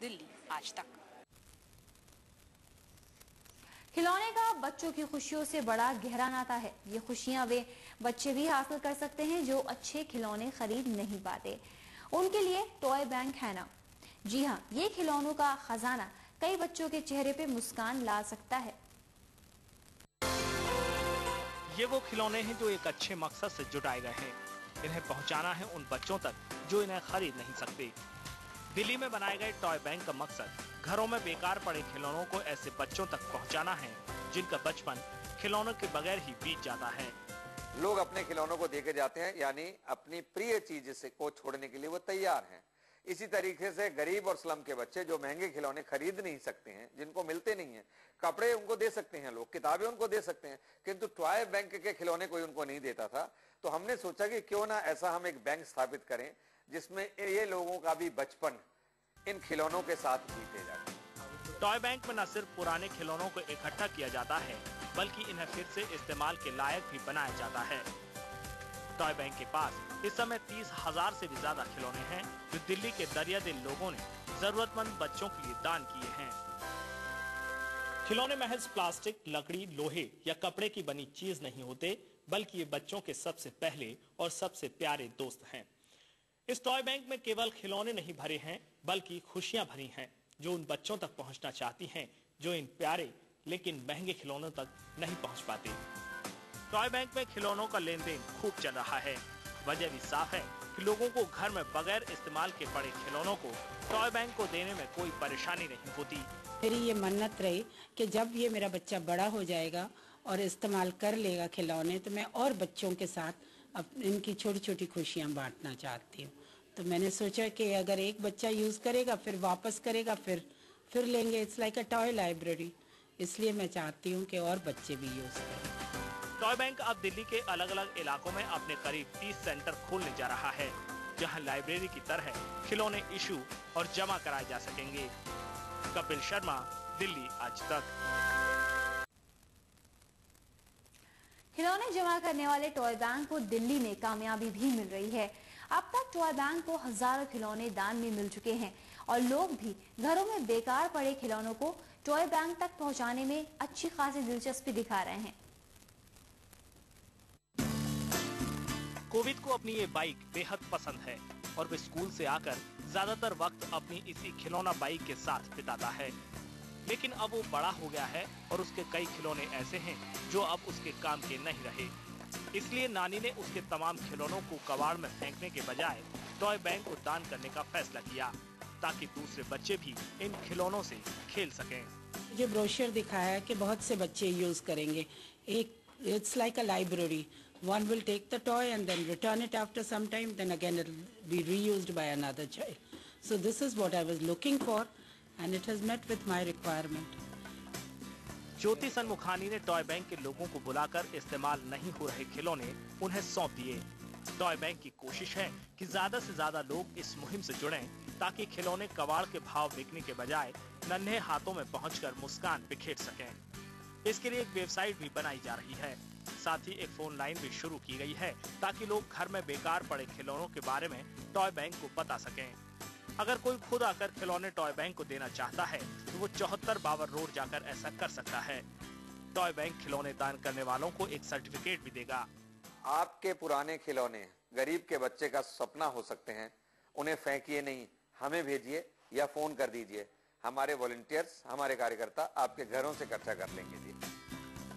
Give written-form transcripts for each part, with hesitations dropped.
दिल्ली आज तक। खिलौने का बच्चों की खुशियों से बड़ा गहरा नाता है। ये खुशियां वे बच्चे भी हासिल कर सकते हैं जो अच्छे खिलौने खरीद नहीं पाते। उनके लिए टॉय बैंक है ना। जी हाँ, ये खिलौनों का खजाना कई बच्चों के चेहरे पे मुस्कान ला सकता है। ये वो खिलौने हैं जो एक अच्छे मकसद से जुटाए गए हैं। इन्हें पहुंचाना है उन बच्चों तक जो इन्हें खरीद नहीं सकते। दिल्ली में बनाए गए टॉय बैंक का मकसद घरों में बेकार पड़े खिलौनों को ऐसे बच्चों तक पहुंचाना है जिनका बचपन खिलौनों के बगैर ही बीत जाता है। लोग अपने खिलौनों को देके जाते हैं, यानी अपनी प्रिय चीज से को छोड़ने के लिए वो तैयार हैं। इसी तरीके से गरीब और स्लम के बच्चे जो महंगे खिलौने खरीद नहीं सकते हैं, जिनको मिलते नहीं है, कपड़े उनको दे सकते हैं लोग, किताबें उनको दे सकते हैं, किंतु टॉय बैंक के खिलौने कोई उनको नहीं देता था। तो हमने सोचा कि क्यों ना ऐसा हम एक बैंक स्थापित करें जिसमें ये लोगों का भी बचपन इन खिलौनों के साथ बीते जाए। टॉय बैंक में न सिर्फ पुराने खिलौनों को इकट्ठा किया जाता है बल्कि इन्हें फिर से इस्तेमाल के लायक भी बनाया जाता है। टॉय बैंक के पास इस समय 30,000 से भी ज्यादा खिलौने हैं जो दिल्ली के दरिया दिल लोगों ने जरूरतमंद बच्चों के लिए दान किए हैं। खिलौने महज प्लास्टिक, लकड़ी, लोहे या कपड़े की बनी चीज नहीं होते, बल्कि ये बच्चों के सबसे पहले और सबसे प्यारे दोस्त हैं। इस टॉय बैंक में केवल खिलौने नहीं भरे हैं बल्कि खुशियां भरी हैं जो उन बच्चों तक पहुंचना चाहती हैं जो इन प्यारे लेकिन महंगे खिलौनों तक नहीं पहुंच पाते। टॉय बैंक में खिलौनों का लेन देन खूब चल रहा है। वजह भी साफ है कि लोगों को घर में बगैर इस्तेमाल के पड़े खिलौनों को टॉय बैंक को देने में कोई परेशानी नहीं होती। मेरी ये मन्नत रही कि जब ये मेरा बच्चा बड़ा हो जाएगा और इस्तेमाल कर लेगा खिलौने, तो मैं और बच्चों के साथ इनकी छोटी छोटी खुशियां बांटना चाहती हूँ। तो मैंने सोचा कि अगर एक बच्चा यूज करेगा, फिर वापस करेगा, फिर लेंगे। It's like a toy library. इसलिए मैं चाहती हूँ कि और बच्चे भी यूज करें। टॉय बैंक अब दिल्ली के अलग अलग इलाकों में अपने करीब 30 सेंटर खोलने जा रहा है जहां लाइब्रेरी की तरह खिलौने इशू और जमा कराए जा सकेंगे। कपिल शर्मा, दिल्ली आज तक। खिलौने जमा करने वाले टॉय बैंक को दिल्ली में कामयाबी भी मिल रही है। अब तक टॉय बैंक को हजारों खिलौने दान में मिल चुके हैं और लोग भी घरों में बेकार पड़े खिलौनों को टॉय बैंक तक पहुंचाने में अच्छी खासी दिलचस्पी दिखा रहे हैं। कोविद को अपनी ये बाइक बेहद पसंद है और वे स्कूल से आकर ज्यादातर वक्त अपनी इसी खिलौना बाइक के साथ बिताता है। लेकिन अब वो बड़ा हो गया है और उसके कई खिलौने ऐसे हैं जो अब उसके काम के नहीं रहे। इसलिए नानी ने उसके तमाम खिलौनों को कबाड़ में फेंकने के बजाय टॉय बैंक को दान करने का फैसला किया ताकि दूसरे बच्चे भी इन खिलौनों से खेल सकें। जो ब्रोशर दिखाया कि बहुत से बच्चे यूज करेंगे। It's like a library. One will take the toy and then return it after some time. Then again it will be reused by another child. So this is what I was looking for, and it has met with my requirement. ज्योति सनमुखानी ने toy bank के लोगों को बुलाकर इस्तेमाल नहीं हो रहे खिलौने उन्हें सौंप दिए। टॉय बैंक की कोशिश है कि ज्यादा से ज्यादा लोग इस मुहिम से जुड़ें ताकि खिलौने कबाड़ के भाव बिकने के बजाय नन्हे हाथों में पहुंचकर मुस्कान बिखेर सकें। इसके लिए एक वेबसाइट भी बनाई जा रही है। साथ ही एक फोन लाइन भी शुरू की गई है ताकि लोग घर में बेकार पड़े खिलौनों के बारे में टॉय बैंक को बता सकें। अगर कोई खुद आकर खिलौने टॉय बैंक को देना चाहता है तो वो 74 बाबर रोड जाकर ऐसा कर सकता है। टॉय बैंक खिलौने दान करने वालों को एक सर्टिफिकेट भी देगा। आपके पुराने खिलौने गरीब के बच्चे का सपना हो सकते हैं, उन्हें फेंकिए नहीं, हमें भेजिए या फोन कर दीजिए। हमारे वॉलंटियर्स, हमारे कार्यकर्ता आपके घरों से इकट्ठा कर लेंगे जी।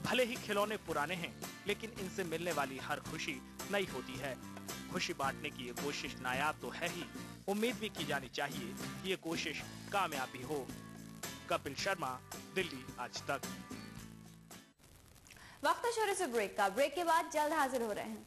भले ही खिलौने पुराने हैं, लेकिन इनसे मिलने वाली हर खुशी नई होती है। खुशी बांटने की ये कोशिश नायाब तो है ही, उम्मीद भी की जानी चाहिए कि ये कोशिश कामयाब भी हो। कपिल शर्मा, दिल्ली आज तक। वक्त है छोटे से ब्रेक का। ब्रेक के बाद जल्द हाजिर हो रहे हैं।